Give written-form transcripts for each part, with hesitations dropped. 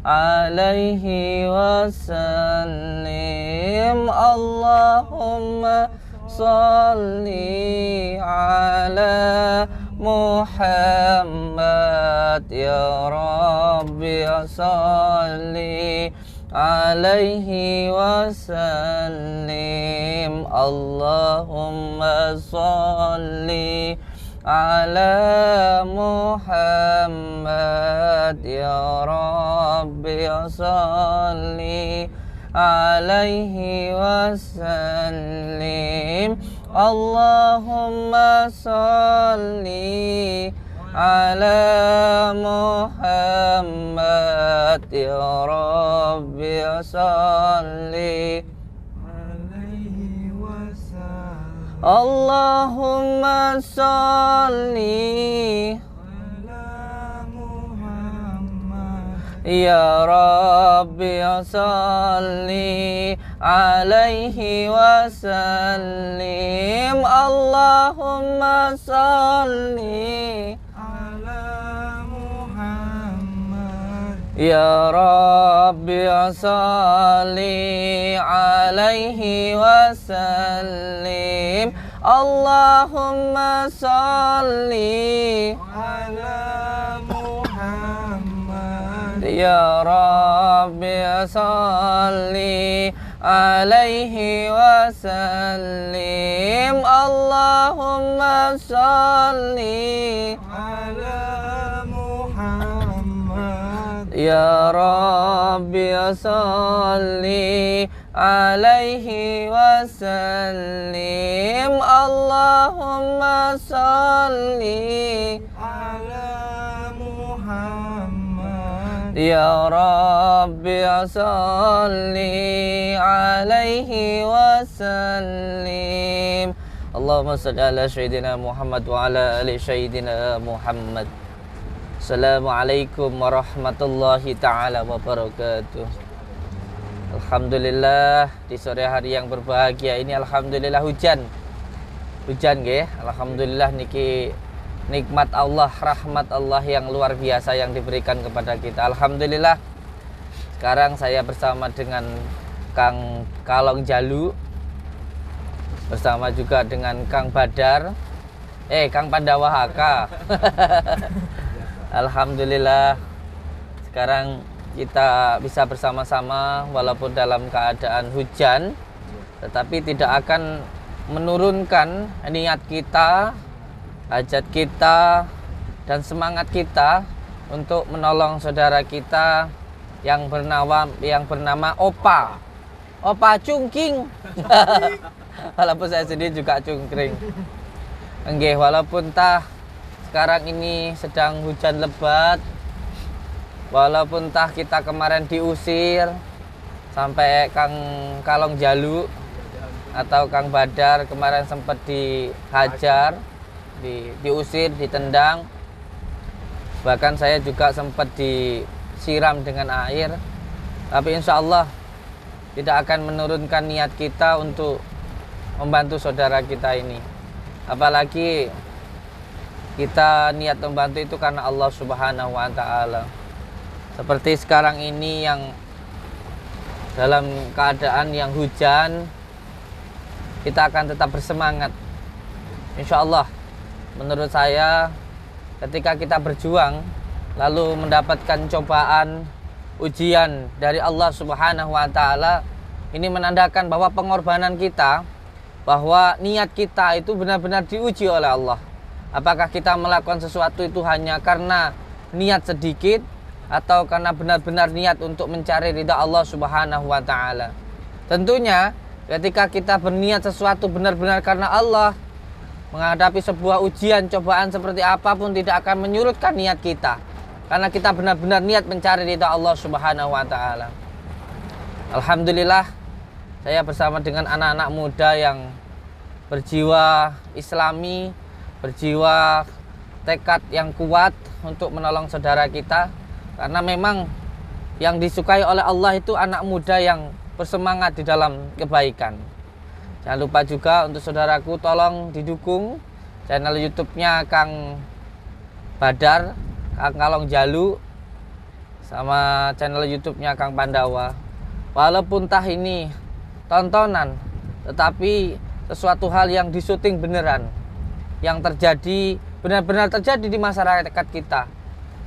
alaihi wasallim. Allahumma salli ala Muhammad ya Rabbi salli alaihi wasallim. Allahumma salli ala Muhammad ya Rabbi salli alaihi wasallim. Allahumma salli ala Muhammad ya Rabbi salli alaihi wasallam. Allahumma salli ala Muhammad ya Rabbi salli alaihi wasallim. Allahumma salli ya Rabbi salli alaihi wasallim. Allahumma salli ala Muhammad ya Rabbi salli alaihi wasallim. Allahumma salli ala ya Rabbi salli alaihi wasallim. Allahumma salli ala Muhammad ya Rabbi salli alaihi wasallim. Allahumma salli ala Sayyidina Muhammad wa ala ali Sayyidina Muhammad. Assalamualaikum warahmatullahi ta'ala wabarakatuh. Alhamdulillah di sore hari yang berbahagia ini, alhamdulillah hujan nggih. Alhamdulillah niki nikmat Allah, rahmat Allah yang luar biasa yang diberikan kepada kita. Alhamdulillah sekarang saya bersama dengan Kang Kalong Jalu, bersama juga dengan Kang Badar, Kang Pandawahaka. Alhamdulillah sekarang kita bisa bersama-sama walaupun dalam keadaan hujan, tetapi tidak akan menurunkan niat kita, hajat kita, dan semangat kita untuk menolong saudara kita yang bernama Opa Cungking. Walaupun saya sendiri juga cungkring. Nggih, walaupun sekarang ini sedang hujan lebat, walaupun kita kemarin diusir sampai Kang Kalong Jalu atau Kang Badar kemarin sempat dihajar, diusir, ditendang, bahkan saya juga sempat disiram dengan air, tapi insya Allah tidak akan menurunkan niat kita untuk membantu saudara kita ini. Apalagi kita niat membantu itu karena Allah Subhanahu wa ta'ala. Seperti sekarang ini yang dalam keadaan yang hujan, kita akan tetap bersemangat. Insya Allah, menurut saya ketika kita berjuang lalu mendapatkan cobaan, ujian dari Allah Subhanahu wa ta'ala, ini menandakan bahwa pengorbanan kita, bahwa niat kita itu benar-benar diuji oleh Allah. Apakah kita melakukan sesuatu itu hanya karena niat sedikit atau karena benar-benar niat untuk mencari ridha Allah Subhanahu wa ta'ala. Tentunya ketika kita berniat sesuatu benar-benar karena Allah, menghadapi sebuah ujian, cobaan seperti apapun tidak akan menyurutkan niat kita, karena kita benar-benar niat mencari ridha Allah Subhanahu wa ta'ala. Alhamdulillah, saya bersama dengan anak-anak muda yang berjiwa Islami, berjiwa tekad yang kuat untuk menolong saudara kita, karena memang yang disukai oleh Allah itu anak muda yang bersemangat di dalam kebaikan. Jangan lupa juga untuk saudaraku, tolong didukung channel YouTube-nya Kang Badar, Kang Kalong Jalu, sama channel YouTube-nya Kang Pandawa. Walaupun tah ini tontonan, tetapi sesuatu hal yang disuting beneran, yang terjadi benar-benar terjadi di masyarakat kita.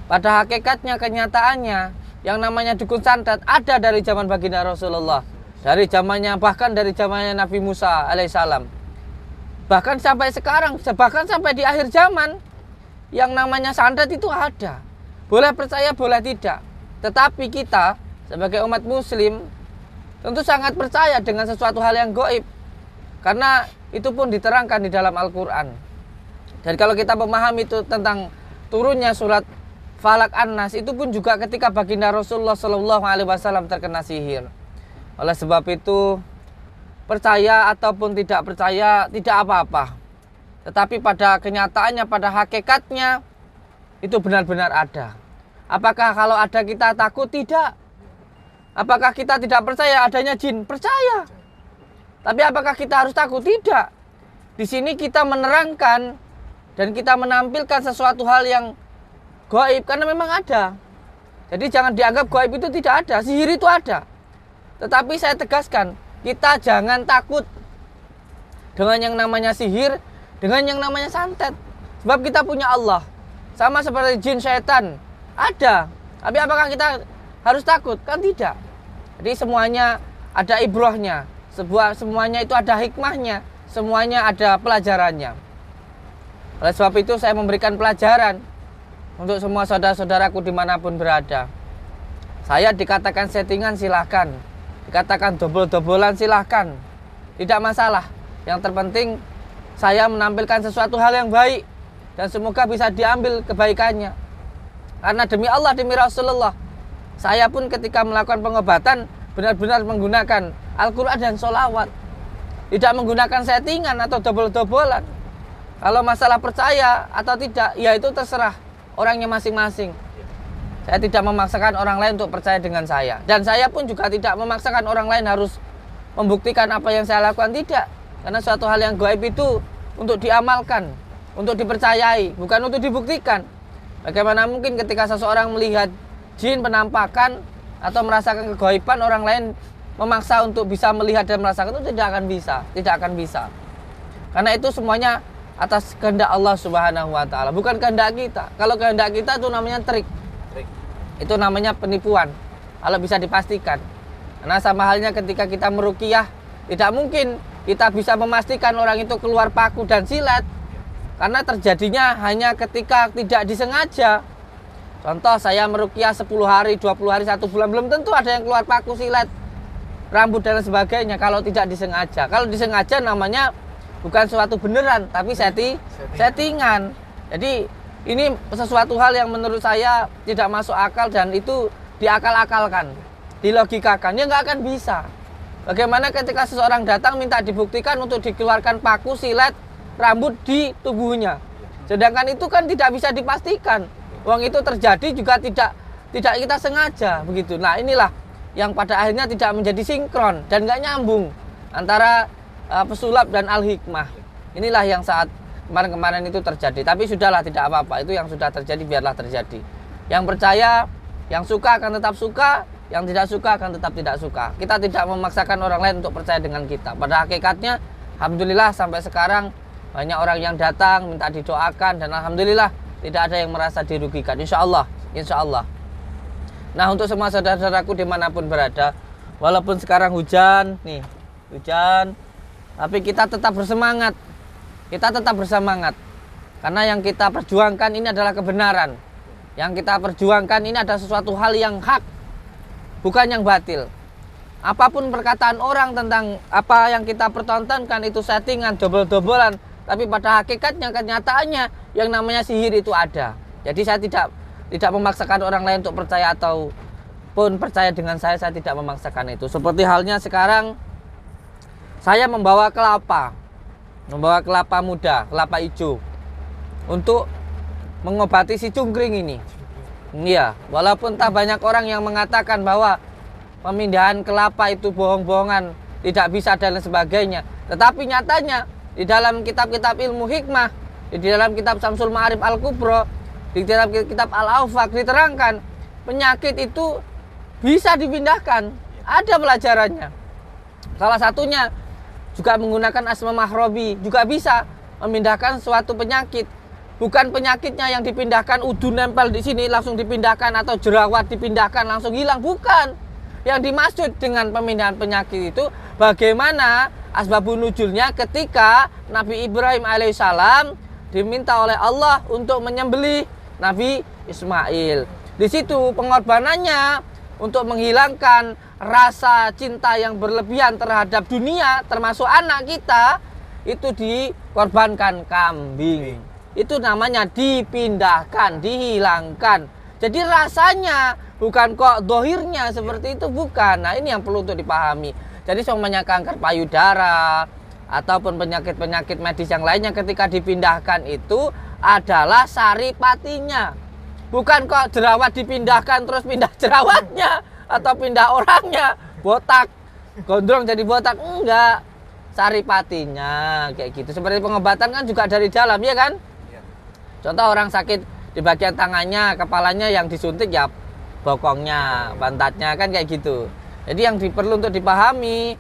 Pada hakikatnya, kenyataannya, yang namanya dukun santet ada dari zaman baginda Rasulullah, dari zamannya, bahkan dari zamannya Nabi Musa alaihissalam, bahkan sampai sekarang, bahkan sampai di akhir zaman, yang namanya santet itu ada. Boleh percaya, boleh tidak. Tetapi kita sebagai umat muslim tentu sangat percaya dengan sesuatu hal yang gaib, karena itu pun diterangkan di dalam Al-Quran. Dan kalau kita memahami itu tentang turunnya surat Falak An-Nas, itu pun juga ketika baginda Rasulullah SAW terkena sihir. Oleh sebab itu, percaya ataupun tidak percaya tidak apa-apa. Tetapi pada kenyataannya, pada hakikatnya, itu benar-benar ada. Apakah kalau ada kita takut? Tidak. Apakah kita tidak percaya adanya jin? Percaya. Tapi apakah kita harus takut? Tidak. Di sini kita menerangkan dan kita menampilkan sesuatu hal yang gaib, karena memang ada. Jadi jangan dianggap gaib itu tidak ada, sihir itu ada. Tetapi saya tegaskan, kita jangan takut dengan yang namanya sihir, dengan yang namanya santet. Sebab kita punya Allah. Sama seperti jin, syaitan, ada. Tapi apakah kita harus takut? Kan tidak. Jadi semuanya ada ibrahnya, semuanya itu ada hikmahnya, semuanya ada pelajarannya. Oleh sebab itu saya memberikan pelajaran untuk semua saudara-saudaraku dimanapun berada. Saya dikatakan settingan silahkan, dikatakan dobol-dobolan silahkan, tidak masalah. Yang terpenting saya menampilkan sesuatu hal yang baik, dan semoga bisa diambil kebaikannya. Karena demi Allah, demi Rasulullah, saya pun ketika melakukan pengobatan benar-benar menggunakan Al-Quran dan sholawat, tidak menggunakan settingan atau dobol-dobolan. Kalau masalah percaya atau tidak, ya itu terserah orangnya masing-masing. Saya tidak memaksakan orang lain untuk percaya dengan saya. Dan saya pun juga tidak memaksakan orang lain harus membuktikan apa yang saya lakukan, tidak. Karena suatu hal yang gaib itu untuk diamalkan, untuk dipercayai, bukan untuk dibuktikan. Bagaimana mungkin ketika seseorang melihat jin penampakan atau merasakan kegaiban, orang lain memaksa untuk bisa melihat dan merasakan, itu tidak akan bisa. Tidak akan bisa. Karena itu semuanya atas kehendak Allah Subhanahu wa Ta'ala, bukan kehendak kita. Kalau kehendak kita itu namanya trik. Itu namanya penipuan, kalau bisa dipastikan. Karena sama halnya ketika kita meruqyah, tidak mungkin kita bisa memastikan orang itu keluar paku dan silet, karena terjadinya hanya ketika tidak disengaja. Contoh, saya meruqyah 10 hari, 20 hari, 1 bulan, belum tentu ada yang keluar paku, silet, rambut dan sebagainya kalau tidak disengaja. Kalau disengaja namanya bukan suatu beneran, tapi settingan. Jadi ini sesuatu hal yang menurut saya tidak masuk akal, dan itu diakal-akalkan, dilogikakan. Ya nggak akan bisa. Bagaimana ketika seseorang datang minta dibuktikan untuk dikeluarkan paku, silet, rambut di tubuhnya, sedangkan itu kan tidak bisa dipastikan. Uang itu terjadi juga tidak kita sengaja begitu. Nah, inilah yang pada akhirnya tidak menjadi sinkron dan nggak nyambung antara pesulap dan al-hikmah. Inilah yang saat kemarin-kemarin itu terjadi. Tapi sudahlah, tidak apa-apa. Itu yang sudah terjadi, biarlah terjadi. Yang percaya, yang suka akan tetap suka, yang tidak suka akan tetap tidak suka. Kita tidak memaksakan orang lain untuk percaya dengan kita. Pada hakikatnya, alhamdulillah sampai sekarang banyak orang yang datang minta didoakan, dan alhamdulillah tidak ada yang merasa dirugikan. Insya Allah. Nah, untuk semua saudara-saudaraku dimanapun berada, walaupun sekarang hujan, tapi kita tetap bersemangat. Karena yang kita perjuangkan ini adalah kebenaran. Yang kita perjuangkan ini adalah sesuatu hal yang hak, bukan yang batil. Apapun perkataan orang tentang apa yang kita pertontonkan itu settingan, dobol-dobolan, tapi pada hakikatnya, kenyataannya, yang namanya sihir itu ada. Jadi saya tidak memaksakan orang lain untuk percaya ataupun percaya dengan saya tidak memaksakan itu. Seperti halnya sekarang saya membawa kelapa muda, kelapa hijau, untuk mengobati si cungkring ini. Iya, walaupun tak banyak orang yang mengatakan bahwa pemindahan kelapa itu bohong-bohongan, tidak bisa dan lain sebagainya. Tetapi nyatanya di dalam kitab-kitab ilmu hikmah, di dalam kitab Syamsul Ma'arif Al-Kubro, di dalam kitab Al-Awfaq diterangkan penyakit itu bisa dipindahkan. Ada pelajarannya. Salah satunya juga menggunakan asma mahrobi juga bisa memindahkan suatu penyakit. Bukan penyakitnya yang dipindahkan, udu nempel di sini langsung dipindahkan, atau jerawat dipindahkan langsung hilang, bukan. Yang dimaksud dengan pemindahan penyakit itu bagaimana asbabun nuzulnya ketika Nabi Ibrahim alaihissalam diminta oleh Allah untuk menyembelih Nabi Ismail. Di situ pengorbanannya untuk menghilangkan rasa cinta yang berlebihan terhadap dunia, termasuk anak kita, itu dikorbankan kambing. Itu namanya dipindahkan, dihilangkan. Jadi rasanya bukan kok dohirnya seperti itu, bukan. Nah ini yang perlu untuk dipahami. Jadi semuanya kanker payudara ataupun penyakit-penyakit medis yang lainnya ketika dipindahkan itu adalah saripatinya. Bukan kok jerawat dipindahkan terus pindah jerawatnya atau pindah orangnya, botak, gondrong jadi botak, enggak. Saripatinya kayak gitu. Seperti pengobatan kan juga dari dalam, ya kan? Contoh orang sakit di bagian tangannya, kepalanya yang disuntik ya bokongnya, pantatnya, kan kayak gitu. Jadi yang perlu untuk dipahami,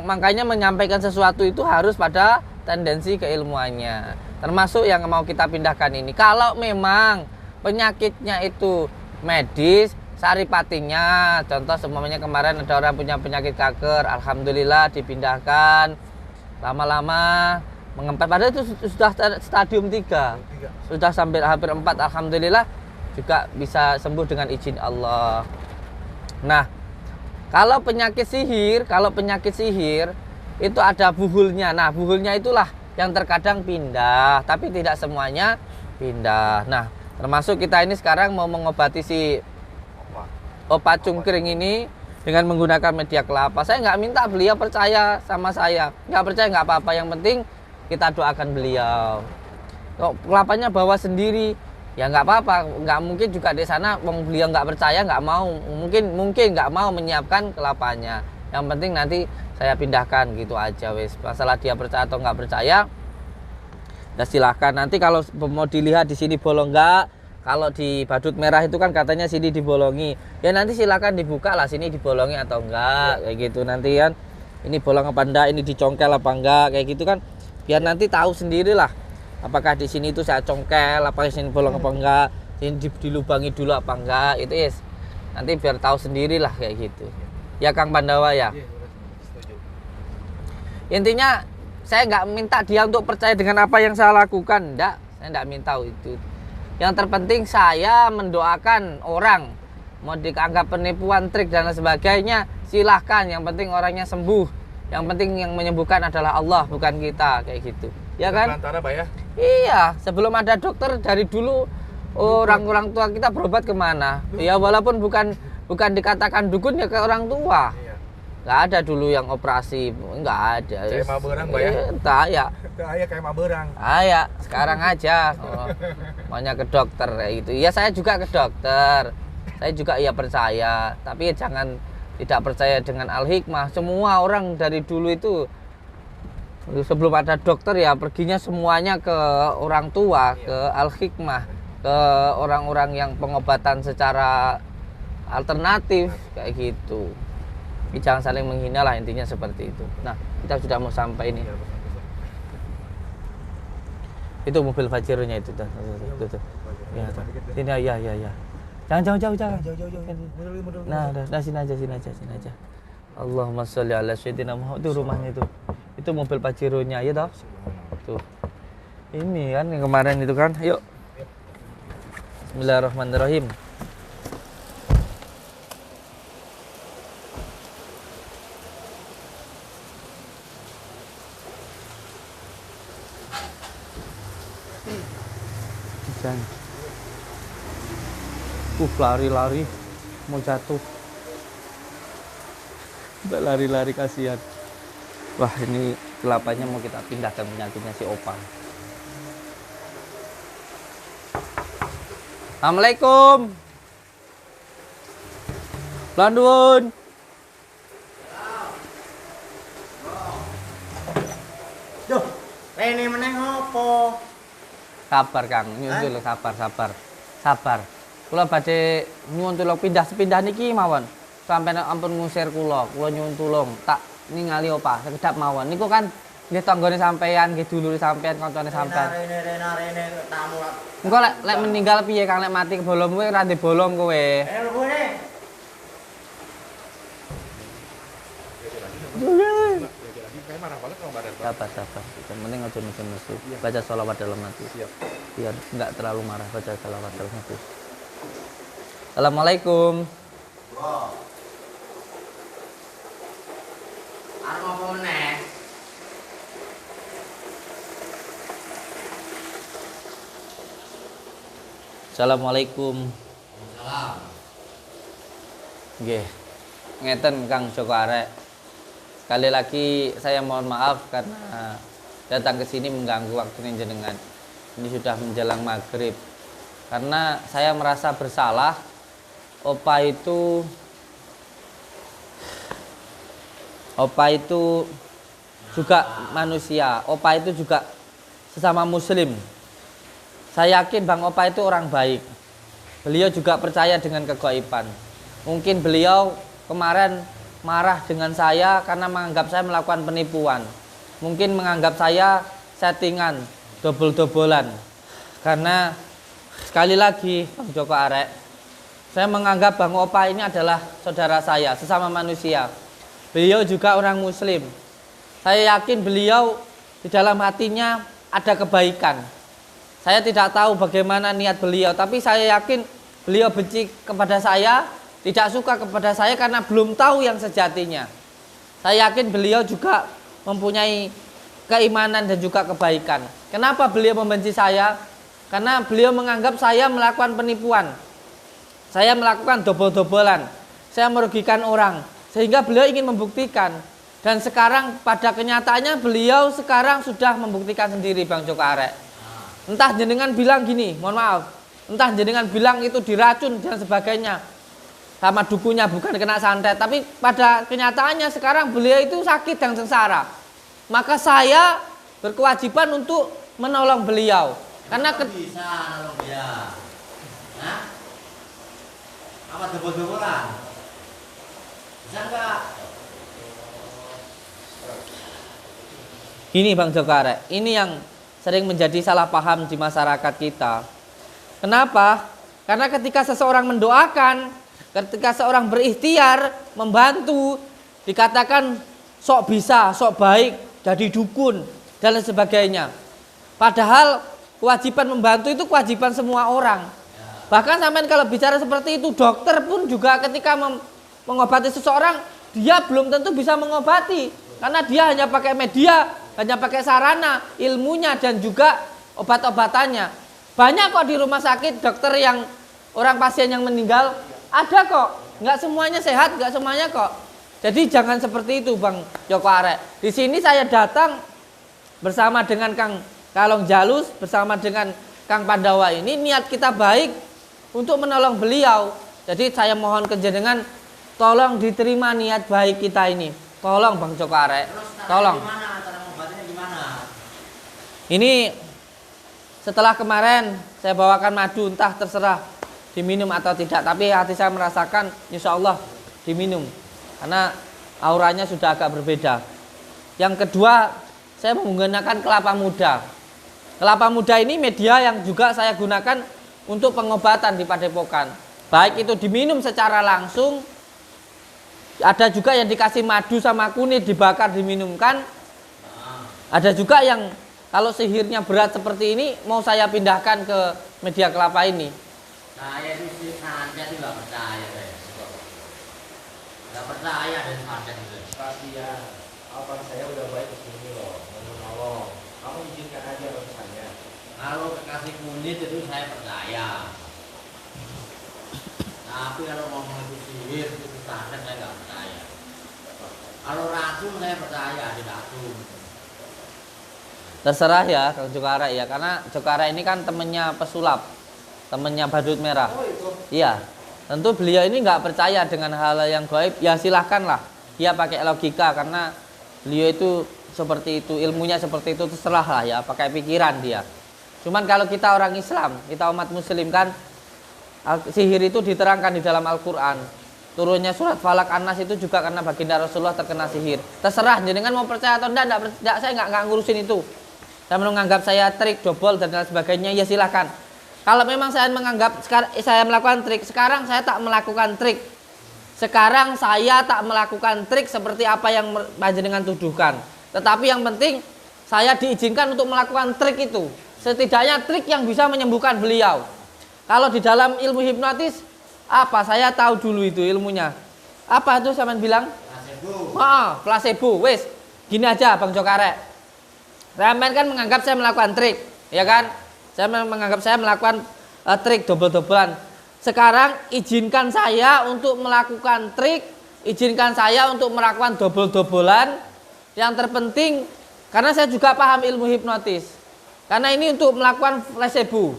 makanya menyampaikan sesuatu itu harus pada tendensi keilmuannya. Termasuk yang mau kita pindahkan ini. Kalau memang penyakitnya itu medis, saripatinya, contoh semuanya kemarin ada orang punya penyakit kanker, alhamdulillah dipindahkan, lama-lama mengempet, padahal itu sudah stadium 3, sudah sampai hampir 4, alhamdulillah juga bisa sembuh dengan izin Allah. Nah, kalau penyakit sihir itu ada buhulnya. Nah, buhulnya itulah yang terkadang pindah, tapi tidak semuanya pindah. Nah, termasuk kita ini sekarang mau mengobati si opat cungkring ini dengan menggunakan media kelapa. Saya nggak minta beliau percaya sama saya, nggak percaya nggak apa-apa, yang penting kita doakan beliau. Kok kelapanya bawa sendiri, ya nggak apa-apa. Nggak mungkin juga di sana beliau nggak percaya, nggak mau, mungkin nggak mau menyiapkan kelapanya. Yang penting nanti saya pindahkan gitu aja wes. Masalah dia percaya atau nggak percaya, ya silahkan. Nanti kalau mau dilihat di sini bolong nggak, kalau di badut merah itu kan katanya sini dibolongi, ya nanti silakan dibuka lah sini dibolongi atau enggak, kayak gitu. Nanti kan ini bolong apa enggak, ini dicongkel apa enggak, kayak gitu kan, biar nanti tahu sendirilah apakah di sini itu saya congkel, apakah di sini bolong apa enggak, ini dilubangi dulu apa enggak, itu yes. Nanti biar tahu sendirilah kayak gitu. Ya Kang Pandawa ya. Intinya saya nggak minta dia untuk percaya dengan apa yang saya lakukan, enggak, saya enggak minta itu. Yang terpenting saya mendoakan orang, mau dianggap penipuan, trik dan sebagainya, silahkan. Yang penting orangnya sembuh. Yang penting yang menyembuhkan adalah Allah, bukan kita, kayak gitu. Ya kan? Perantara, Pak ya? Iya, sebelum ada dokter dari dulu orang tua kita berobat kemana? Ya walaupun bukan dikatakan dukun ya ke orang tua. Nggak ada dulu yang operasi, nggak ada. Kayak maberang, Pak ya? Entah ya. Kayak maberang. Ya, sekarang aja. Maunya ke dokter kayak gitu. Ya saya juga ke dokter. Saya juga ya percaya. Tapi jangan tidak percaya dengan al-hikmah. Semua orang dari dulu itu sebelum ada dokter ya perginya semuanya ke orang tua, ke al-hikmah, ke orang-orang yang pengobatan secara alternatif kayak gitu. Jangan saling menghina lah, intinya seperti itu. Nah, kita sudah mau sampai ini. Itu mobil Fajironya itu tuh. Ya, sini ya. Jangan jauh. Nah, sini aja. Allahumma sholli ala sayyidina Muhammad. Itu rumahnya itu. Itu mobil Fajironya ya toh. Tuh. Ini kan yang kemarin itu kan. Yuk. Bismillahirrahmanirrahim. Lari-lari mau jatuh, lari-lari kasihan. Wah, ini kelapanya mau kita pindahkan penyakitnya si Opa. Assalamualaikum. Landun. Duh, ini meneh ngopo? Sabar Kang, nyusul sabar. Kula badhe nyuwun tulung pindah sepindah niki mawon. Sampeyan ampun ngusir kula nyuwun tulung. Tak ningali opah sekedap mawon. Niku kan nggih tanggane sampeyan, nggih dulure sampeyan, kancane sampeyan. Rene tamu. Engko lek meninggal piye Kang lek mati kebolong kowe ora ndek bolong kowe. Lebone. Kayak marah banget kalau badan. Sabar. Yang penting aja nesu. Baca sholawat dalam hati. Siap. Biar enggak terlalu marah, baca sholawat dalam hati. Assalamualaikum. Bro. Arep apa meneh? Assalamualaikum. Salam. Nggih. Ngeten Kang Joko Arek. Sekali lagi saya mohon maaf karena datang ke sini mengganggu waktu jenengan. Ini sudah menjelang maghrib. Karena saya merasa bersalah. Opa itu juga manusia. Opa itu juga sesama muslim. Saya yakin Bang Opa itu orang baik. Beliau juga percaya dengan kegaiban. Mungkin beliau kemarin marah dengan saya karena menganggap saya melakukan penipuan. Mungkin menganggap saya settingan, dobol-dobolan. Karena sekali lagi Bang Joko Arek, saya menganggap Bang Opa ini adalah saudara saya, sesama manusia. Beliau juga orang muslim. Saya yakin beliau di dalam hatinya ada kebaikan. Saya tidak tahu bagaimana niat beliau, tapi saya yakin beliau benci kepada saya, tidak suka kepada saya karena belum tahu yang sejatinya. Saya yakin beliau juga mempunyai keimanan dan juga kebaikan. Kenapa beliau membenci saya? Karena beliau menganggap saya melakukan penipuan. Saya melakukan dobol-dobolan. Saya merugikan orang. Sehingga beliau ingin membuktikan. Dan sekarang pada kenyataannya beliau sekarang sudah membuktikan sendiri Bang Joko Arek. Entah jenengan bilang gini, mohon maaf. Entah jenengan bilang itu diracun dan sebagainya. Sama dukunya bukan kena santet, tapi pada kenyataannya sekarang beliau itu sakit dan sengsara. Maka saya berkewajiban untuk menolong beliau. Karena bisa nolong dia. Hah? Apa dobol-dobolan? Bisa enggak? Gini Bang Joko Arek, ini yang sering menjadi salah paham di masyarakat kita. Kenapa? Karena ketika seseorang mendoakan, ketika seorang berikhtiar, membantu, dikatakan sok bisa, sok baik, jadi dukun, dan lain sebagainya. Padahal kewajiban membantu itu kewajiban semua orang. Bahkan sampai kalau bicara seperti itu, dokter pun juga ketika mengobati seseorang, dia belum tentu bisa mengobati. Karena dia hanya pakai media, hanya pakai sarana, ilmunya, dan juga obat-obatannya. Banyak kok di rumah sakit dokter yang orang pasien yang meninggal, ada kok, nggak semuanya sehat, nggak semuanya kok. Jadi jangan seperti itu Bang Joko Arek. Di sini saya datang bersama dengan Kang Kalong Jalus, bersama dengan Kang Pandawa ini, niat kita baik untuk menolong beliau. Jadi saya mohon ke jenengan, tolong diterima niat baik kita ini. Tolong Bang Joko Arek, tolong. Gimana? Cara ngobatinnya gimana? Ini setelah kemarin saya bawakan madu, entah terserah diminum atau tidak, tapi hati saya merasakan insya Allah diminum karena auranya sudah agak berbeda. Yang kedua, saya menggunakan kelapa muda. Kelapa muda ini media yang juga saya gunakan untuk pengobatan di padepokan. Baik itu diminum secara langsung, ada juga yang dikasih madu sama kunyit dibakar diminumkan. Ada juga yang kalau sihirnya berat seperti ini mau saya pindahkan ke media kelapa ini. Saya itu sih santet itu nggak percaya saya. Nggak percaya dan santet itu. Kasihan, abang saya udah baik kesini loh, mau menolong. Kamu izinkan aja bang saya. Kalau kasih kunyit itu saya percaya. Tapi kalau ngomong itu sihir itu santet saya nggak percaya. Kalau racun saya percaya di racun. Terserah ya Kang Joko Arek ya, karena Joko Arek ini kan temennya pesulap, temennya badut merah. Oh itu. Iya, tentu beliau ini nggak percaya dengan hal yang gaib. Ya silahkanlah, dia pakai logika karena beliau itu seperti itu, ilmunya seperti itu, terserah lah ya, pakai pikiran dia. Cuman kalau kita orang Islam, kita umat Muslim kan Sihir itu diterangkan di dalam Al-Quran. Turunnya surat Falak An-Nas itu juga karena baginda Rasulullah terkena sihir. Terserah jenengan mau percaya atau enggak, saya nggak ngurusin itu. Saya menganggap saya trik, dobol dan lain sebagainya, ya silahkan. Kalau memang saya menganggap saya melakukan trik, sekarang saya tak melakukan trik. Sekarang saya tak melakukan trik seperti apa yang panjenengan tuduhkan. Tetapi yang penting saya diizinkan untuk melakukan trik itu. Setidaknya trik yang bisa menyembuhkan beliau. Kalau di dalam ilmu hipnotis, apa saya tahu dulu itu ilmunya. Apa itu sampean bilang? Placebo. Placebo. Wes, gini aja Bang Jokarek. Sampean kan menganggap saya melakukan trik, ya kan? Saya menganggap saya melakukan trik dobel-dobelan. Sekarang izinkan saya untuk melakukan trik, izinkan saya untuk melakukan dobel-dobelan. Yang terpenting, karena saya juga paham ilmu hipnotis. Karena ini untuk melakukan placebo.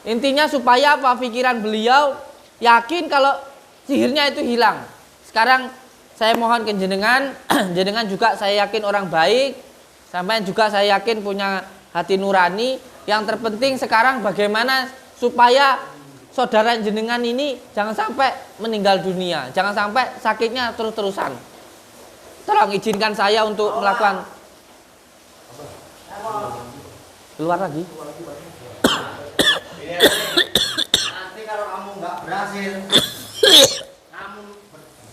Intinya supaya apa? Pikiran beliau yakin kalau sihirnya itu hilang. Sekarang saya mohon ke jenengan, jenengan juga saya yakin orang baik, sampai juga saya yakin punya hati nurani. Yang terpenting sekarang bagaimana supaya saudara jenengan ini jangan sampai meninggal dunia, jangan sampai sakitnya terus-terusan. Tolong izinkan saya untuk melakukan. Keluar lagi. Nanti kalau kamu nggak berhasil, kamu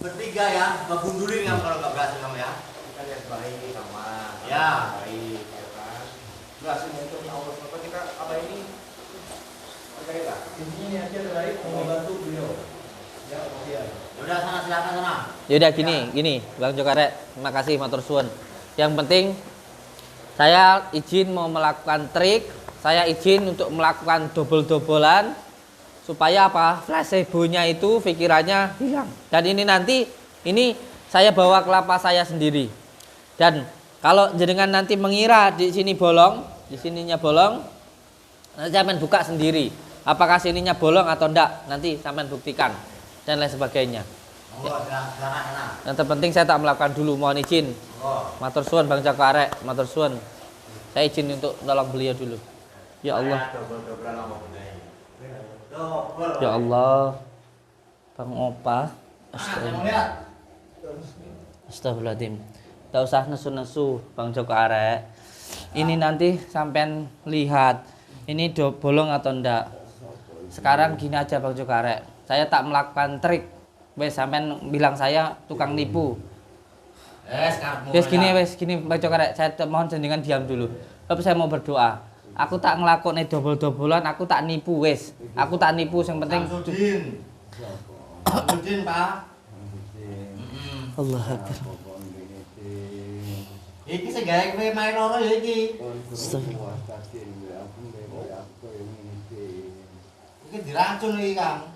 bertiga ya, ngebundulin kamu kalau nggak berhasil kamu ya. Kita lihat baik sama. Ya. Baik, ya kan. Berhasil itu Allah SWT kita apa ini? Percaya nggak? Intinya niatnya baik mau membantu beliau. Ya, ya. Yaudah sana silakan sana. Yaudah gini Bang Jokarek, terima kasih matur suwun. Yang penting saya izin mau melakukan trik, saya izin untuk melakukan dobel-dobelan supaya apa? Placebo-nya itu pikirannya hilang. Dan ini nanti saya bawa kelapa saya sendiri. Dan kalau jenengan nanti mengira di sini bolong, di sininya bolong, nanti sampean buka sendiri. Apakah sininya bolong atau enggak? Nanti sampean buktikan dan lain sebagainya. Monggo silakan sana. Yang terpenting saya tak melakukan dulu, mohon izin. Monggo. Matur suwun Bang Jokarek, matur suwun. Saya izin untuk nolong beliau dulu. Ya Allah. Dobel-dobelan apa benda ini? Ya Allah. Bang Opa. Saya mau lihat. Astagfirullahaladzim. Tak usah nesu-nesu Bang Jokarek. Ini nanti sampean lihat ini bolong atau enggak. Sekarang gini aja Bang Jokarek. Saya tak melakukan trik. Wes sampean bilang saya tukang nipu. Wes gini Bang Jokarek, saya mohon jenengan diam dulu. Tapi saya mau berdoa. Aku tak ngelakoni dobel-dobelan, aku tak nipu wes. Aku tak nipu yang penting. Samsudin, Pak. Allah Akbar. Iki sing gawe kowe main loro ya iki. Iki diracun iki, Kang.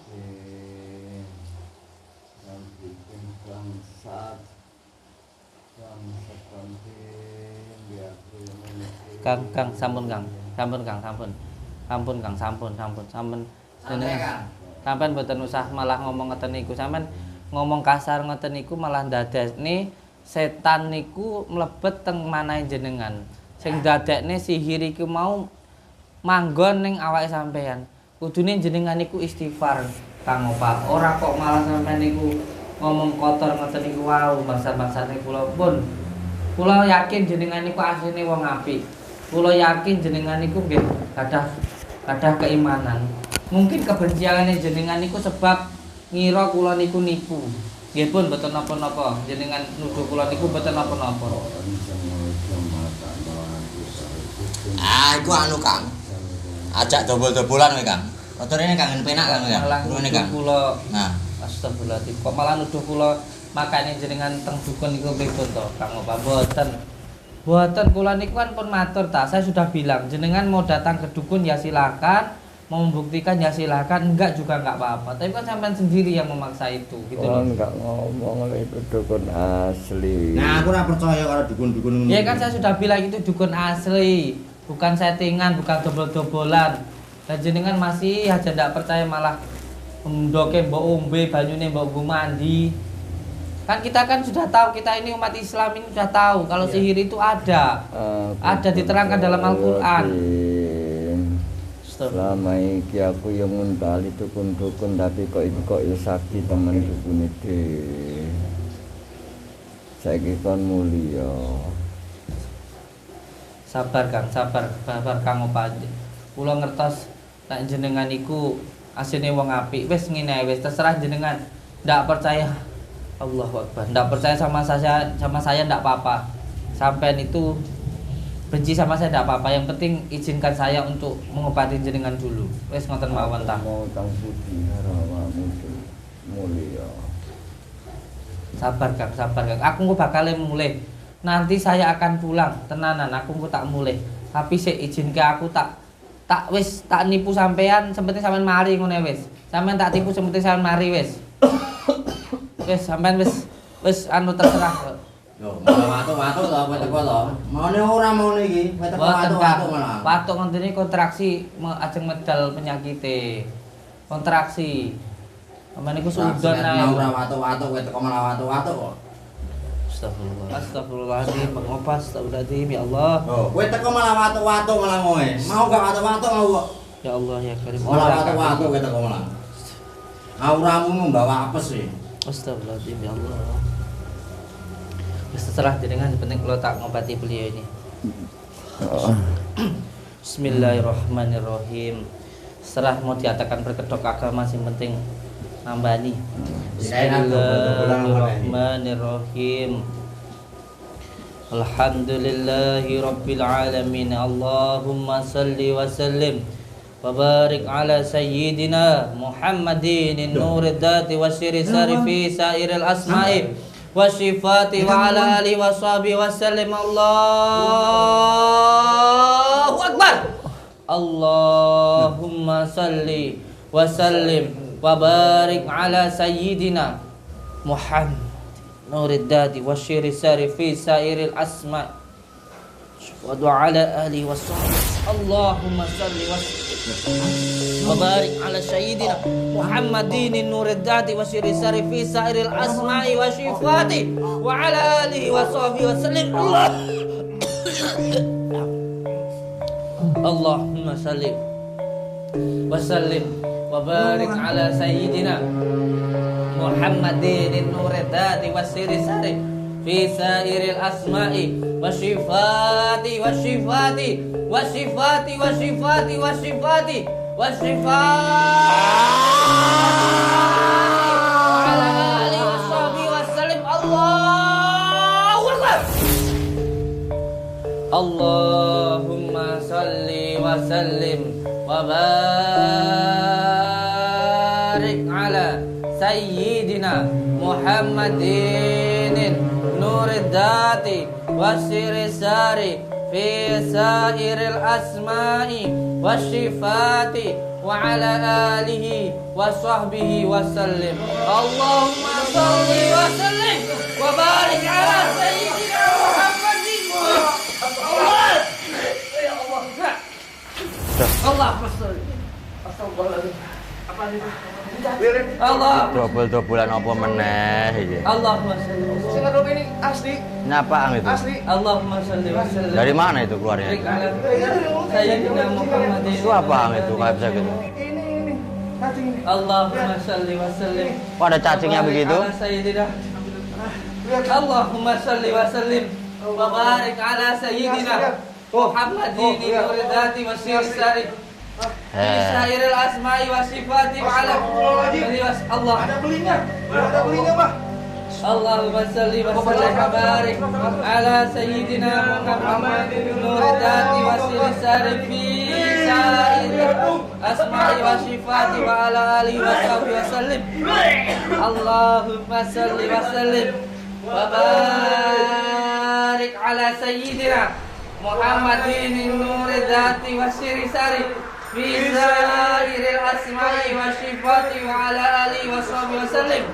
Kang, sampun Kang. Sampean mboten usah malah ngomong ngeten niku. Sampean ngomong kasar ngeten niku malah ndadekne setan niku mlebet teng manahe jenengan. Sing ndadekne sihir iku mau manggon ning awake sampean. Kudune jenengan niku istighfar, Kang Opa. Ora kok malah sampean niku ngomong kotor ngeten niku wau bangsa-bangsane kula pun. Kula yakin jenengan niku asline wong apik. Kula yakin jenengan niku nggih gadah keimanan. Mungkin kebenciane jenengan niku sebab ngira kula niku nipu. Nggih pun mboten napa-napa. Jenengan nuduh kula niku mboten napa-napa. Iku anu, Kang. Ajak dobol-dobolan kowe, Kang. Motorine kangen penak Kang ya. Ngene Kang. Kula Nah, astagfirullahaladzim. Kok malah nuduh kula makane jenengan teng dukun niku pripun to, Kang Opa? Mboten kula niku kan pun matur ta. Saya sudah bilang, jenengan mau datang ke dukun ya silakan, mau membuktikan ya silakan, enggak juga enggak apa-apa. Tapi kan sampean sendiri yang memaksa itu, gitu loh. Enggak ngomong itu dukun asli. nah aku ora percaya karo dukun-dukun ngono. Ya kan saya sudah bilang itu dukun asli, bukan settingan, bukan dobol-dobolan. Dan jenengan masih aja ndak percaya malah ndoke mbok ombe banyune mbok nggo mandi. Kan kita kan sudah tahu, kita ini umat Islam ini sudah tahu kalau sihir itu ada diterangkan dalam Al-Qur'an. Selama iki aku yang nguntali dukun-dukun tapi kok ya sakti temen dukun iki. Saiki kon mulya. Sabar Kang, sabar Kang Opa. Kula ngertos nek jenengan iku asline wong apik. Wis ngene wis terserah jenengan. Ndak percaya Allahu Akbar. Ndak percaya sama saya ndak apa-apa. Sampean itu benci sama saya ndak apa-apa. Yang penting izinkan saya untuk mengobati jenengan dulu. Wis ngoten mawon ta. Mau tang putih rawamu mulya. Sabar Kang. Aku bakal mulai. Nanti saya akan pulang, tenanan. Aku tak mulai. Tapi sik izin ke aku tak nipu sampean, sempenting sampean mari ngono wis. Sampean tak tipu sempenting sampean mari wis. Wis sampean wis anu terserah. Lho, watu-watu to kowe teko to. Maune ora maune iki, kowe teko watu-watu malah. Watuk ngenteni kontraksi ajeng medal penyakite. Kontraksi. Sampeyan iku suudon ae. Ora watu-watu kowe teko malah watu-watu kok. Astagfirullahaladzim, mengopas, astagfirullahaladzim, ya Allah. Oh, kowe teko malah watu-watu malah kowe. Mau gak watu-watu mau kok. Ya Allah ya Karim. Ora watu-watu kowe teko malah. Auramu membawa apes sih. Astagfirullahaladzim, ya Allah. Terserah jenengan, penting kalau tak ngobati beliau ini. Bismillahirrahmanirrahim. Serah mau diatakan berkedok agama sing penting nambani. Bismillahirrahmanirrahim. Alhamdulillahi rabbil alamin. Allahumma salli wa sallim wa barik ala sayyidina Muhammadin nuril dzati wa syiri sarifi sairil asma'i wa sifati wa ala alihi wa sahbihi wa sallim. Allahu akbar. Allahumma salli wa sallim wa barik ala sayyidina Muhammad nurid dadi wa syiri sarifi sairil asma wa ala alihi wa sahbihi. Allahumma salli wa barik ala sayyidina Muhammadin nurid dadi wa syiri sarifi sairil asma'i wa sifati wa ala alihi wa sahbihi wa sallim. Allahumma salli wa sallim wa barik ala sayyidina Muhammadin nurid dadi wa syiri sari fi sairil asma'i wa sifati wa sifati wa sifati wa sifati wa sifati wa sifati ala alihi wa sahbihi wa sallim. Allahu akbar. Allahumma salli wa sallim wa barik ala sayyidina Muhammadin nurid dati wasyiri sari fi sairil asma'i wasyifati wa ala alihi wa sahbihi wa sallim. Allahumma salli wa sallim wa barik ala sayyidina Muhammadin. Allah salli. Astagfirullahaladzim. Apa ini? Allah. Dobel-dobelan apa meneh iki? Allahumma shalli. Sing ngadep ini asli. Nyapaan itu? Asli. Allahumma shalli wa sallim. Dari mana itu keluarnya? Sayyidina Muhammadin. Itu apaan itu kayak bisa gitu? Ini cacing. Allahumma shalli wa sallim. Kok ada cacingnya begitu? Ala Sayyidina. Allahumma shalli wa sallim wa barik ala sayyidina Muhammadin nurid dati wa syiri sari fi sairil asma'i wa sifati wa ala Allah. Ada belinya. Ada belinya, Pak. Allahumma salli wa sallim wa barik ala sayyidina Muhammadin nurid dati wa syiri sari fi sairil asma'i wa sifati wa ala alihi wa sahbihi wa sallim. Allahumma salli wa sallim wa barik ala sayyidina Muhammadin nurid dati wa syiri sari fi sairil asma'i wa sifati wa ala alihi wa sahbihi wa sallim.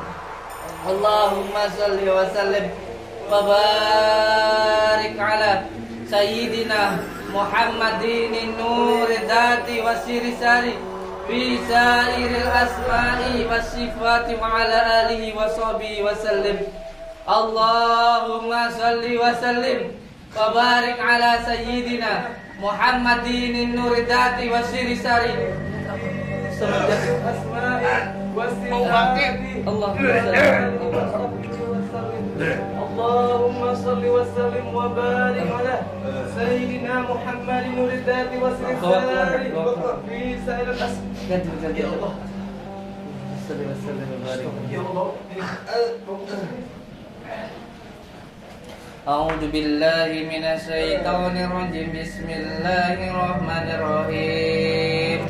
Allahumma salli wa sallim wa barik ala sayyidina Muhammadin nurid dati wa syiri sari fi sairil asma'i wa sifati wa ala alihi wa sahbihi wa sallim. Allahumma salli wa sallim wa barik ala sayyidina Muhammadin nuridati wa sirisari. Allahumma salli wa sallim wa barik ala sayyidina Muhammadin nuridati wa sirisari fi sa'il al-asr. Ya Allah. Ya Allah. A'udzu billahi minasy syaithanir rajim. Bismillahirrahmanirrahim.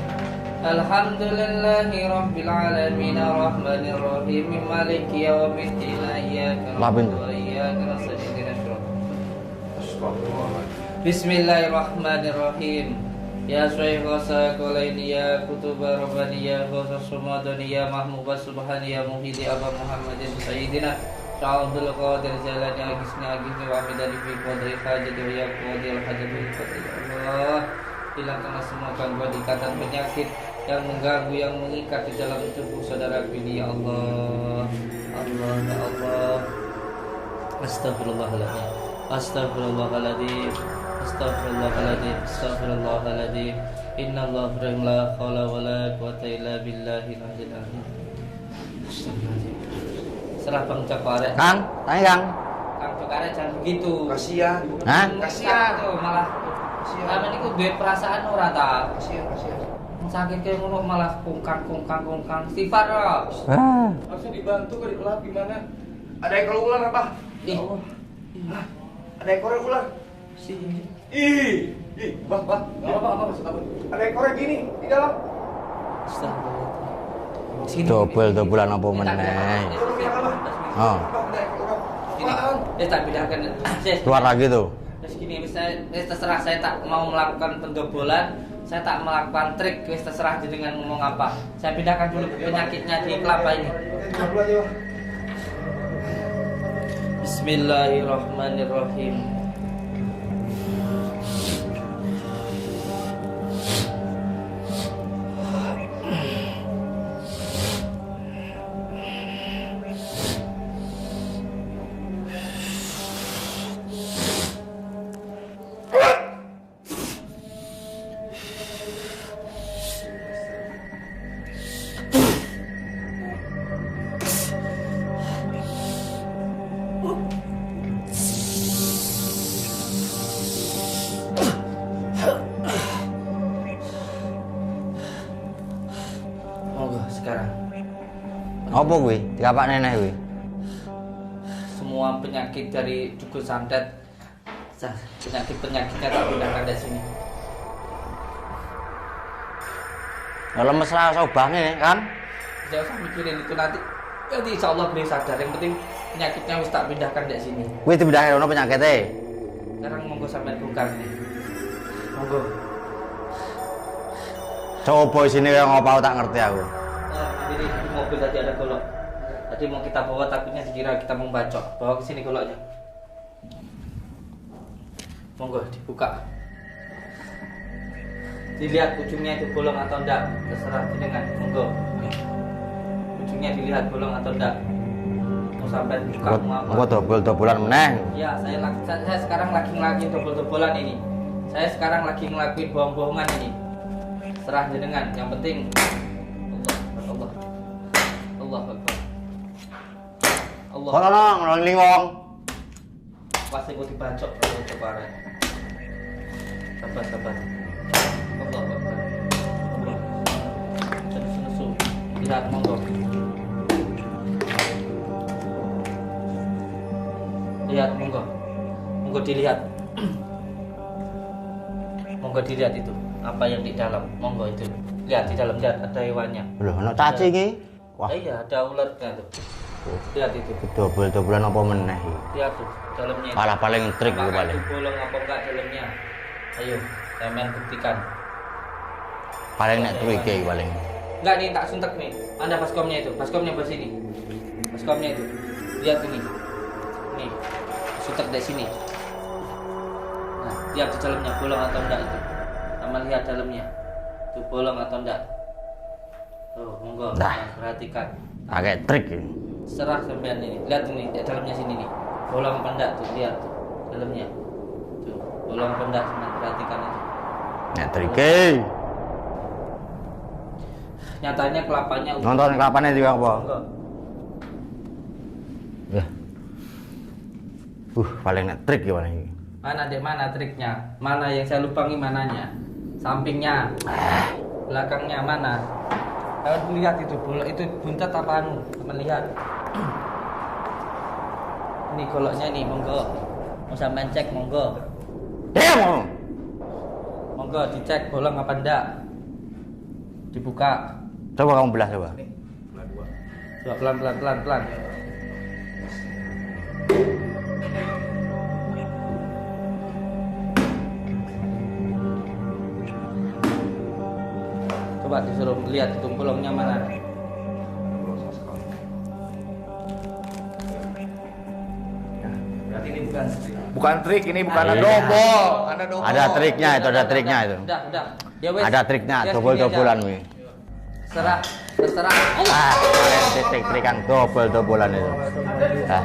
Alhamdulillahi rabbil alamin arrahmanir rahim maliki yaumiddin iyyaka na'budu wa iyyaka nasta'in. Bismillahirrahmanirrahim. Ya Syekha Sakolaini ya Kutuba Rabbani ya Ghausas Sumadani ya Mahmud Subhani ya Muhidi Aba Muhammadin Sayyidina Sya'abdul Qadir Jalani Agisni Agisni wa Amidani fi Qadri Hajati wa ya Qadir Hajati Allah. Hilangkanlah semua gangguan ikatan penyakit yang mengganggu, yang mengikat di dalam tubuh saudara ini ya Allah. Allah ya Allah. Astagfirullahaladzim. Astagfirullahaladzim. Astagfirullahaladzim. Astagfirullahaladzim. Innallaha la haula wala quwwata illa billahil aliyyil azim. Astagfirullahaladzim. Setelah Bang Cokare. Kang, tanya Kang. Kang Cokare jangan begitu. Kasihan. Hah? Kasihan. Tuh malah. Kami niku duwe perasaan ora ta? Kasihan. Sakit kayak ngono malah kungkang. Istighfar ya. Harusnya dibantu ke dikelap gimana? Ada ekor ular apa? Ih. Hah? Ada ekor ular? Ih, bah. Enggak apa-apa maksud apa? Ada ekornya gini di dalam. Sini. Dobel-dobelan apa meneh. Tolong bilang apa? Oh, Ada ekor ular. Sini. Tak pindahkan. keluar lagi tuh. Terus gini, misalnya terserah saya tak mau melakukan pendobolan, saya tak melakukan trik, wis terserah jenengan ngomong apa. Saya pindahkan dulu penyakitnya di kelapa ini. Dulu aja, Bang. Bismillahirrahmanirrahim. Sekarang Apa kuwi? Dikapak nenek kuwi. semua penyakit dari dukun santet, penyakitnya tak pindahkan dari sini. Kalau mesra sobahne kan? Jangan usah mikirin itu nanti insya Allah beliau sadar. Yang penting penyakitnya wis tak pindahkan dari sini. Kuwi dipindahin ono penyakite. Sekarang monggo sampean bukan nih. Monggo. Coba sini yang ngapa tak ngerti aku. Jadi di mobil tadi ada golok. Tadi mau kita bawa takutnya dikira kita mau bacok. Bawa ke sini goloknya. Monggo dibuka. Dilihat ujungnya itu bolong atau enggak, terserah dengan monggo. Ujungnya dilihat bolong atau enggak. Mau sampai buka mau apa? Engko dobel-dobelan meneh. Ya, saya sekarang lagi ngelakuin dobel-dobelan ini. Saya sekarang lagi ngelakuin bohong-bohongan ini. Serah jenengan, yang penting Allah Akbar. Allah. Kok ono ngeling wong. Pasti gue dibacok kalau kemarin. Sabar. Allah Akbar. Allah. Nesu. Lihat monggo. Lihat monggo. Monggo dilihat. Monggo dilihat itu. Apa yang di dalam? Monggo itu. Lihat di dalam, lihat ada hewannya. Loh, ono cacing iki. Wah, Iya, ada ularnya tuh. Lihat itu. dobel-dobelan apa meneh iki. Lihat tuh dalamnya. Malah paling trik Apakah itu paling. itu bolong apa enggak dalamnya? Ayo, sampean buktikan. Paling nek trike iki paling. Enggak nih, tak suntek nih. Anda baskomnya itu, baskomnya di sini. Baskomnya itu. Lihat ini. Nih. Suntek dari sini. Nah, lihat di dalamnya bolong atau enggak itu. Sama lihat dalamnya. Itu bolong atau enggak? Tuh, monggo. Nah. Perhatikan. Pakai trik iki. Serah sampean ini. Lihat ini, di dalamnya sini nih. Bolong apa enggak tuh, lihat tuh dalamnya. bolong benda sama perhatikan itu. Nek trike. Nyatanya kelapanya Nonton kelapanya juga apa? enggak. Ya. Paling nek trik gimana ini? Mana dek, mana triknya? Mana yang saya lupangi mananya? Sampingnya, belakangnya mana? Kalian lihat itu bola itu buntat apa anu? Teman lihat. Ini goloknya nih, monggo. Mau sampean cek monggo. Demo. Monggo dicek bolong apa enggak? Dibuka. Coba kamu belah coba. Coba pelan. Coba disuruh lihat itu bolongnya mana. Berarti ini bukan trik, ini bukan Iya. double. Ada double. Ada triknya itu, ada triknya itu. Udah. Ya wes. Ada triknya, Ya, dobol-dobolan segini wi. aja. Terserah. Trik-trikan dobol-dobolan itu. Nah,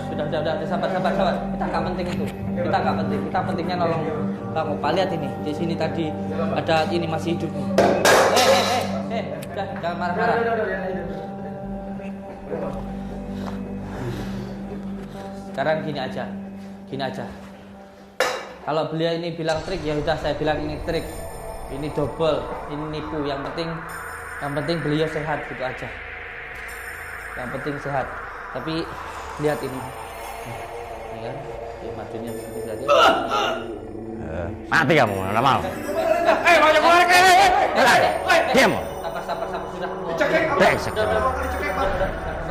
Sudah, sabar. Kita nggak penting itu. Kita nggak penting. Kita pentingnya nolong Bang Opa. Lihat ini. Di sini tadi ada ini masih hidup. Udah, jangan marah-marah. Sekarang gini aja. Kalau beliau ini bilang trik, ya udah saya bilang ini trik. Ini double, ini nipu. Yang penting beliau sehat gitu aja. Yang penting sehat. Tapi lihat ini. Ini kan, ya majunya begitu saja. mati kamu, enggak mau. Mau keluar Diam. Sabar sudah. Brengsek.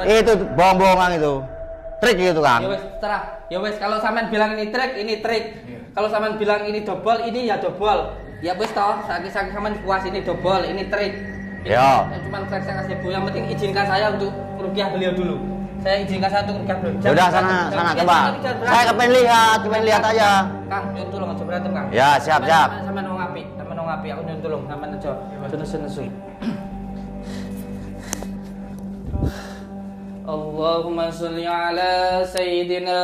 Itu bohong-bohongan itu. Trik itu kan. Ya wes, terah. Ya wes, kalau sampean bilang ini trik, ini trik. Kalau sampean bilang ini double, ini ya double. Ya wes toh, saking sampean puas ini double, ini trik. Ini Ya. Cuma trik saya kasih Bu. Yang penting izinkan saya untuk rupiah beliau dulu. Saya izinkan saya untuk rupiah beliau. Ya udah sana coba. Saya kepengen lihat aja. Kang, nyun tolong aja berantem, Kang. Ya, siap. Sampean mau ngapi, aku nyun tolong, sampean aja. Nesu. Allahumma sholli ala sayyidina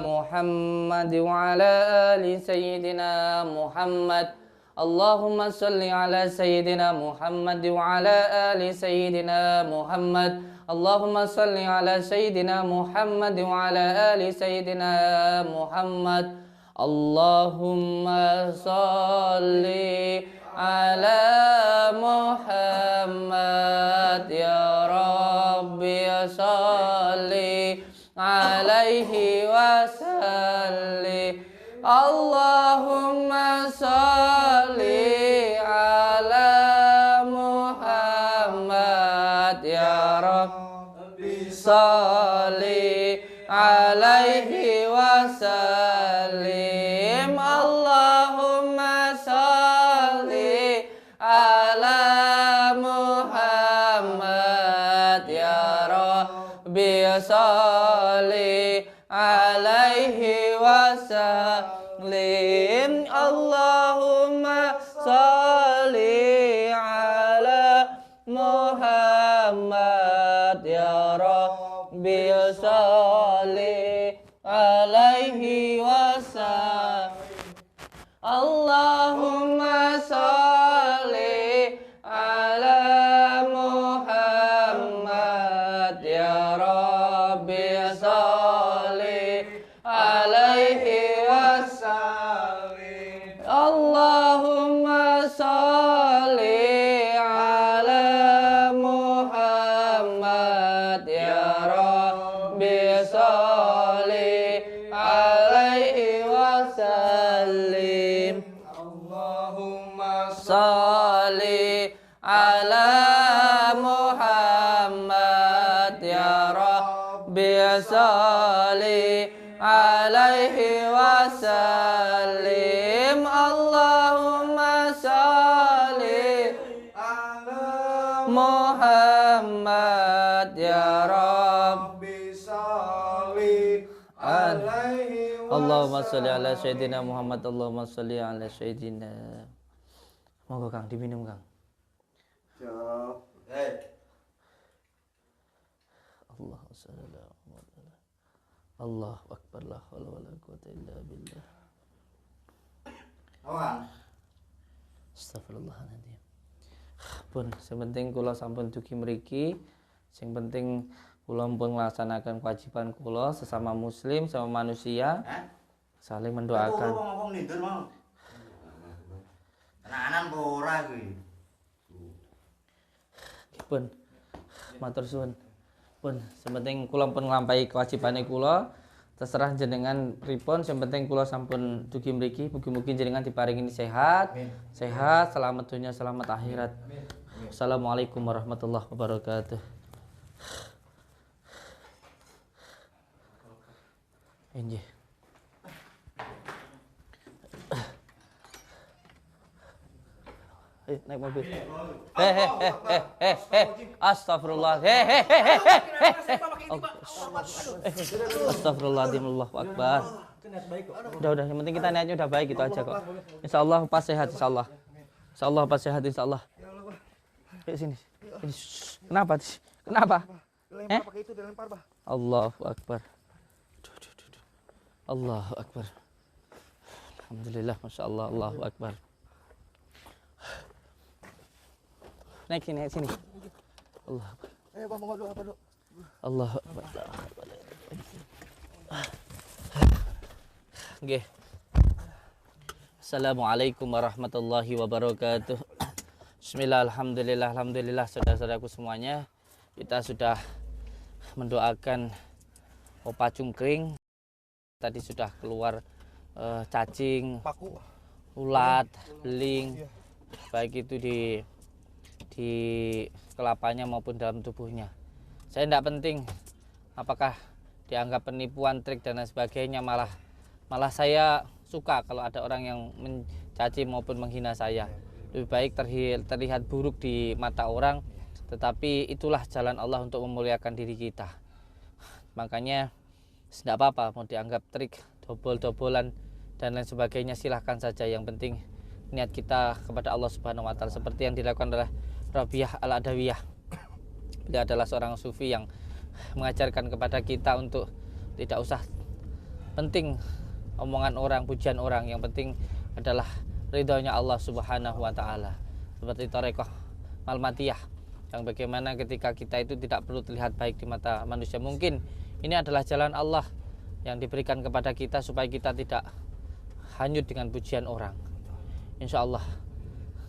Muhammad wa ala ali sayyidina Muhammad. Allahumma sholli ala sayyidina Muhammad wa ala ali sayyidina Muhammad. Allahumma sholli ala sayyidina Muhammad wa ala ali sayyidina Muhammad. Allahumma sholli ala Muhammad ya Rabbi sholli alaihi wa salli. Allahumma sholli ala Muhammad ya Rabbi sholli alaihi wa sallim. Allahumma sholli ala Muhammad ya Rabbi sholli alaihi wa sallim. Allahumma sholli ala Muhammad ya Rabbi sholli alaihi wa sallim. Allahumma sholli ala Muhammad ya Rabbi sholli alaihi wa sallim. Allahumma sholli ala Muhammad ya Rabbi sholli alaihi wa sallim. Allahumma sholli ala Muhammad ya Rabbi sholli alaihi wa sallim. Allahumma sholli ala Muhammad ya Rabbi sholli alaihi wa sallim. Allahumma sholli ala sayyidina Muhammad. Allahumma sholli ala sayyidina. Monggo Kang diminum Kang. Allah sallallahu alaihi. Allah akbar, la haula wala quwwata illa billah. Kawan. Astagfirullahaladzim. Pun sepenting kula sampun dugi mriki, sing penting kula pun melaksanakan kewajiban kula sesama muslim, sama manusia, saling mendoakan. Ngomong nindur mau. Tenanan apa ora kuwi? Pun matur suwun. Pun sepenting kula pun nglampahi kewajibane kula. Terserah jenengan pripun, yang penting kula sampun dugi mriki, mugi-mugi jenengan diparingi sehat, sehat, selamat dunia, selamat akhirat. Assalamualaikum warahmatullahi wabarakatuh. Injih. Naik mobil. Astagfirullah. Astagfirullahaladzim, Allahu Akbar. Udah, yang penting kita niatnya udah baik, gitu aja kok. Insyaallah pas sehat, insyaallah. Insyaallah pas sehat, insyaallah. Sini. Kenapa? Kenapa? Allahu Akbar. Allahu Akbar. Alhamdulillah, Masya Allah, Allahu Akbar. Naik sini. Allah. Allah. Nggih. Assalamualaikum warahmatullahi wabarakatuh. Bismillah, alhamdulillah, saudara-saudaraku semuanya. Kita sudah mendoakan opa cungkring. Tadi sudah keluar cacing, ulat, beling, baik itu di kelapanya maupun dalam tubuhnya. Saya tidak penting apakah dianggap penipuan, trik dan lain sebagainya, malah saya suka kalau ada orang yang mencaci maupun menghina saya. Lebih baik terlihat buruk di mata orang, tetapi itulah jalan Allah untuk memuliakan diri kita. Makanya tidak apa-apa mau dianggap trik, dobol-dobolan dan lain sebagainya, silahkan saja. Yang penting niat kita kepada Allah Subhanahu wa taala, seperti yang dilakukan oleh Rabi'ah Al-Adawiyah. Beliau adalah seorang sufi yang mengajarkan kepada kita untuk tidak usah penting omongan orang, pujian orang, yang penting adalah ridhonya Allah Subhanahu wa taala. Seperti Thariqah Malmatiyah, yang bagaimana ketika kita itu tidak perlu terlihat baik di mata manusia. Mungkin ini adalah jalan Allah yang diberikan kepada kita supaya kita tidak hanyut dengan pujian orang. Insya Allah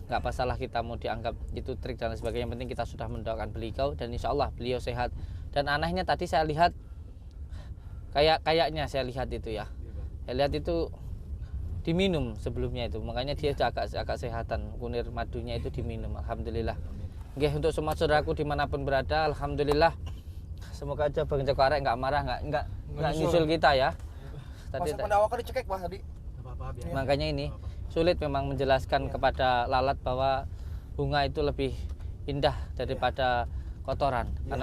nggak masalah kita mau dianggap itu trik dan lain sebagainya. Yang penting kita sudah mendoakan beliau dan insya Allah beliau sehat. Dan anehnya tadi saya lihat kayaknya saya lihat itu ya, saya lihat itu diminum sebelumnya itu, makanya dia agak sehatan, kunir madunya itu diminum. Alhamdulillah. Oke, untuk semua saudaraku dimanapun berada, alhamdulillah. Semoga aja Bang Joko Arek nggak marah, nggak nyusul kita ya. Tadi pendawakan dicekek Pak tadi. Makanya ini sulit memang menjelaskan kepada lalat bahwa bunga itu lebih indah daripada kotoran. Karena